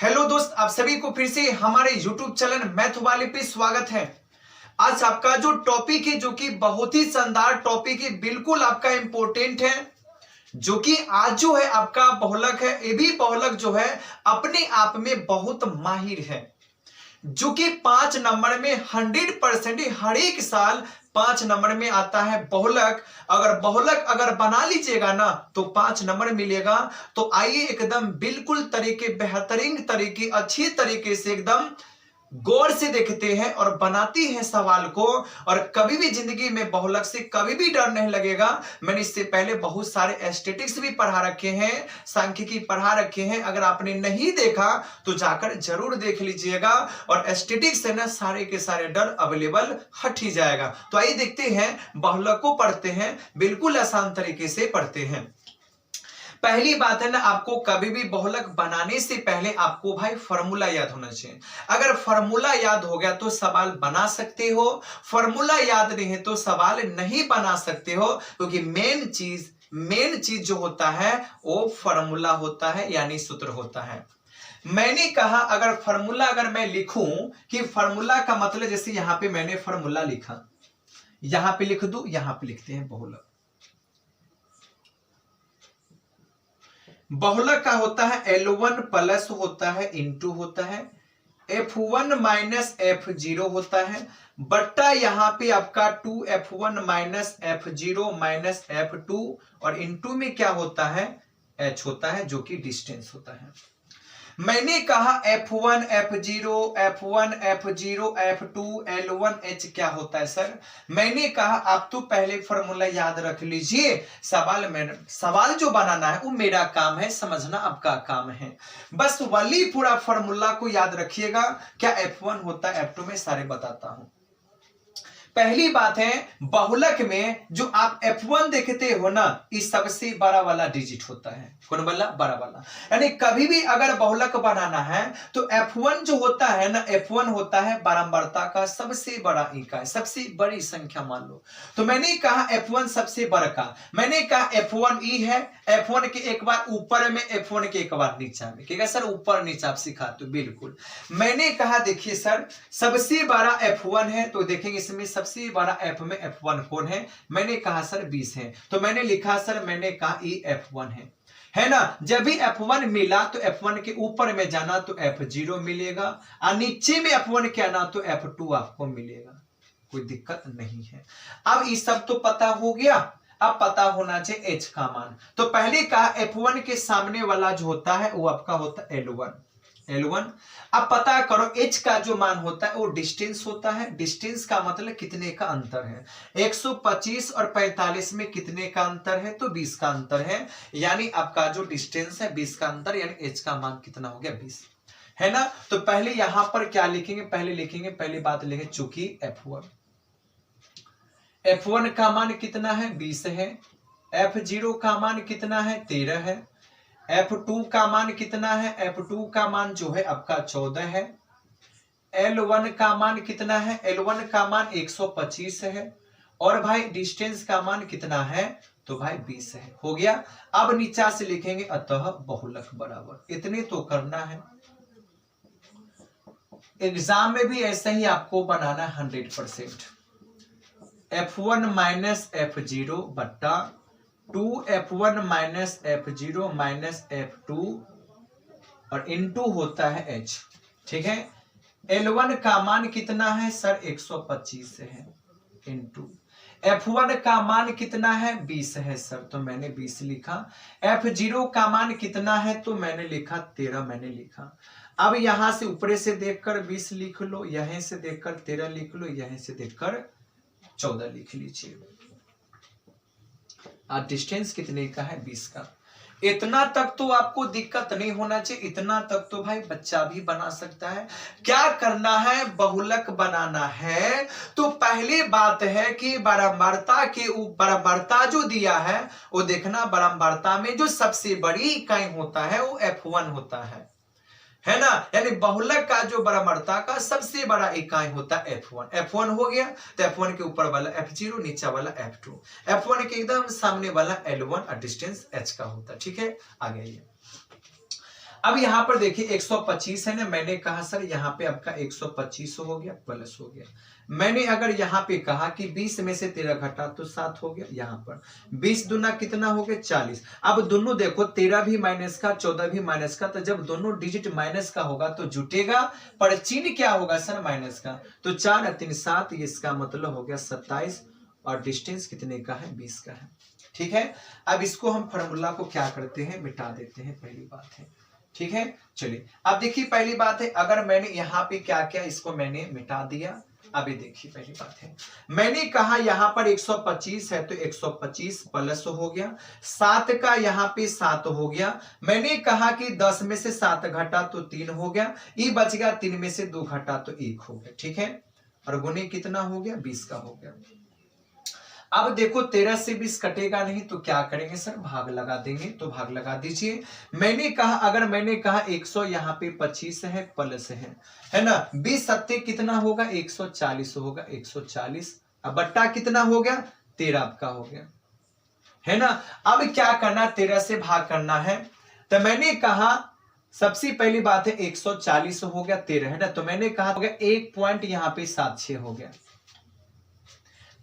Hello दोस्त, आप सभी को फिर से हमारे YouTube चैनल मैथ वाले पे स्वागत है। आज आपका जो टॉपिक है जो कि बहुत ही शानदार टॉपिक है, बिल्कुल आपका इंपॉर्टेंट है, जो कि आज जो है आपका बहुलक है। ये भी बहुलक जो है अपने आप में बहुत माहिर है, जो कि 5 नंबर में 100% हर एक साल 5 नंबर में आता है बहुलक। अगर बहुलक अगर बना लीजिएगा ना तो 5 नंबर मिलेगा। तो आइए एकदम बिल्कुल तरीके, बेहतरीन तरीके, अच्छी तरीके से एकदम गौर से देखते हैं और बनाती हैं सवाल को। और कभी भी जिंदगी में बहुलक से कभी भी डर नहीं लगेगा। मैंने इससे पहले बहुत सारे एस्टेटिक्स भी पढ़ा रखे हैं, सांख्यिकी पढ़ा रखे हैं। अगर आपने नहीं देखा तो जाकर जरूर देख लीजिएगा। और एस्टेटिक्स से ना सारे के सारे डर अवेलेबल हट ही जाएगा। तो आइए देखते हैं, बहुलक को पढ़ते हैं, बिल्कुल आसान तरीके से पढ़ते हैं। पहली बात है ना, आपको कभी भी बहुलक बनाने से पहले आपको भाई फॉर्मूला याद होना चाहिए। अगर फॉर्मूला याद हो गया तो सवाल बना सकते हो, फॉर्मूला याद नहीं है तो सवाल नहीं बना सकते हो। क्योंकि मेन चीज जो होता है वो फॉर्मूला होता है, यानी सूत्र होता है। मैंने कहा अगर फॉर्मूला अगर मैं लिखूं कि फॉर्मूला का मतलब, जैसे यहां पे मैंने फॉर्मूला लिखा, यहां पे लिख दूं, यहां पे लिखते हैं बहुलक। बहुलक का होता है L1 प्लस होता है इंटू होता है F1 माइनस F0 होता है, बट्टा यहां पे आपका 2F1 minus F0 minus F2, और इंटू में क्या होता है, H होता है, जो कि डिस्टेंस होता है। मैंने कहा F1 F0 F1 F0 F2 L1 H क्या होता है सर। मैंने कहा आप तो पहले फॉर्मूला याद रख लीजिए, सवाल जो बनाना है वो मेरा काम है, समझना आपका काम है। बस वही पूरा फॉर्मूला को याद रखिएगा। क्या F1 होता है F2 में सारे बताता हूं। पहली बात है, बहुलक में जो आप F1 देखते हो ना, इस सबसे बड़ा वाला डिजिट होता है। कौन वाला? बड़ा वाला। यानी कभी भी अगर बहुलक बनाना है तो F1 जो होता है ना, F1 होता है बारंबारता का सबसे बड़ा इकाई, सबसे बड़ी संख्या मान लो। तो मैंने कहा F1 सबसे बड़ा का, मैंने कहा F1 ई है, F1 के एक बार ऊपर में, F1 के एक बार नीचा में। क्या सर ऊपर नीचा आप सिखाते हो? बिल्कुल। मैंने कहा देखिए सर, सबसे बड़ा F1 है, तो देखेंगे इसमें सबसे बड़ा F में F1 कौन है। मैंने कहा सर 20 है, तो मैंने लिखा सर, मैंने कहा ये F1 है ना। जब भी F1 मिला तो F1 के ऊपर में जाना तो F0 मिलेगा, और नीचे में F1 के आना तो F2 आपको मिलेगा। कोई दिक्कत नहीं है। अब ये सब तो पता हो गया, अब पता होना चाहिए H का मान। तो पहले कहा F1 के सामने वाला जो होता है वो आपका होता है L1। अब पता करो H का जो मान होता है वो डिस्टेंस होता है। डिस्टेंस का मतलब कितने का अंतर है। 125 और 45 में कितने का अंतर है, तो 20 का अंतर है। यानी आपका जो डिस्टेंस है 20 का अंतर, यानी H का मान कितना हो गया, 20 है ना। तो पहले यहां पर क्या लिखेंगे, पहली बात लिखेंगे चूंकि F1 का मान कितना है, 20 है। F0 का मान कितना है, 13 है। F2 का मान कितना है, F2 का मान जो है आपका 14 है। L1 का मान कितना है, L1 का मान 125 है। और भाई डिस्टेंस का मान कितना है, तो भाई 20 है। हो गया। अब नीचा से लिखेंगे अतः बहुलक बराबर, इतने तो करना है। एग्जाम में भी ऐसा ही आपको बनाना 100%। F1 माइनस F0 बट्टा 2F1 minus F0 minus F2, और इंटू होता है H। ठीक है। L1 का मान कितना है सर, 125 है, इंटू F1 का मान कितना है, 20 है सर, तो मैंने 20 लिखा। F0 का मान कितना है, तो मैंने लिखा 13, मैंने लिखा। अब यहां से ऊपर से देखकर 20 लिख लो, यहीं से देखकर 13 लिख लो, यहीं से देखकर 14 लिख लीजिए। डिस्टेंस कितने का है, 20 का। इतना तक तो आपको दिक्कत नहीं होना चाहिए, इतना तक तो भाई बच्चा भी बना सकता है। क्या करना है, बहुलक बनाना है। तो पहली बात है कि बारंबारता जो दिया है वो देखना, बारंबारता में जो सबसे बड़ी इकाई होता है वो F1 होता है ना। यानी बहुलक का जो बारंबारता का सबसे बड़ा इकाई होता है F1 हो गया। तो F1 के ऊपर वाला F0, नीचा वाला F2, F1 के एकदम सामने वाला L1, और डिस्टेंस H का होता है। ठीक है, आगे आइए। अब यहाँ पर देखिए 125 है ना, मैंने कहा सर यहाँ पे आपका 125 हो गया प्लस हो गया। मैंने अगर यहाँ पे कहा कि 20 में से 13 घटा तो 7 हो गया। यहाँ पर 20 दूना कितना हो गया 40। अब दोनों देखो 13 भी माइनस का 14 भी माइनस का, तो जब दोनों डिजिट माइनस का होगा तो जुटेगा, पर चिन्ह क्या होगा सर माइनस का। तो 4 और 3 7, इसका मतलब हो गया 27 और डिस्टेंस कितने का है 20 का है। ठीक है, अब इसको हम फॉर्मूला को क्या करते हैं मिटा देते हैं, पहली बात है। ठीक है, चलिए अब देखिए पहली बात है, अगर मैंने यहाँ पे क्या किया इसको मैंने मिटा दिया। अभी देखिए पहली बात है, मैंने कहा यहाँ पर 125 है तो 125 प्लस हो गया, 7 का यहाँ पे 7 हो गया। मैंने कहा कि 10 में से 7 घटा तो 3 हो गया, ये बच गया 3 में से 2 घटा तो 1 हो गया। ठीक है, और गुणे कितना हो गया 20 का हो गया। अब देखो 13 से 20 कटेगा नहीं तो क्या करेंगे सर भाग लगा देंगे, तो भाग लगा दीजिए। मैंने कहा अगर मैंने कहा 100 यहाँ पे 25 है प्लस है ना, 20 सत्ते कितना होगा 140 होगा 140। अब बट्टा कितना हो गया 13 आपका हो गया है ना। अब क्या करना 13 से भाग करना है, तो मैंने कहा सबसे पहली बात है 140 हो गया 13 है ना, तो मैंने कहा हो गया 1 पॉइंट यहाँ पे 76 हो गया,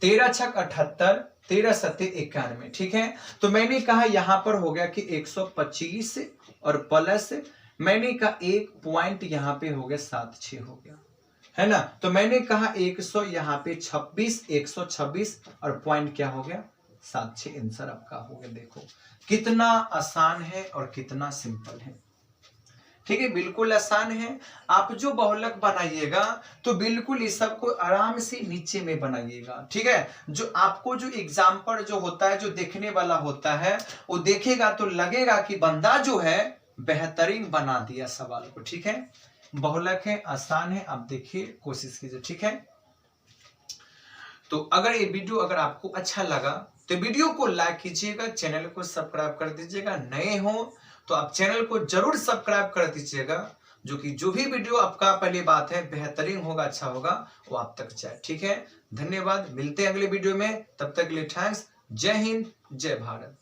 13 छक 78, 13 सत्ते 91। ठीक है, तो मैंने कहा यहां पर हो गया कि 125 और प्लस मैंने कहा 1 पॉइंट यहां पे हो गया 76 हो गया है ना, तो मैंने कहा 100 यहाँ पे 26, 126 और पॉइंट क्या हो गया 76। आंसर आपका हो गया। देखो कितना आसान है और कितना सिंपल है। ठीक है, बिल्कुल आसान है। आप जो बहुलक बनाइएगा तो बिल्कुल इस सब को आराम से नीचे में बनाइएगा। ठीक है, जो आपको जो एग्जाम्पल जो होता है जो देखने वाला होता है वो देखेगा तो लगेगा कि बंदा जो है बेहतरीन बना दिया सवाल को। ठीक है, बहुलक है, आसान है, आप देखिए कोशिश कीजिए। ठीक है, तो अगर ये वीडियो अगर आपको अच्छा लगा तो वीडियो को लाइक कीजिएगा, चैनल को सब्सक्राइब कर दीजिएगा, नए हो तो आप चैनल को जरूर सब्सक्राइब कर दीजिएगा, जो भी वीडियो आपका पहली बात है बेहतरीन होगा, अच्छा होगा, वो आप तक जाए। ठीक है, धन्यवाद, मिलते हैं अगले वीडियो में, तब तक के लिए थैंक्स। जय हिंद, जय भारत।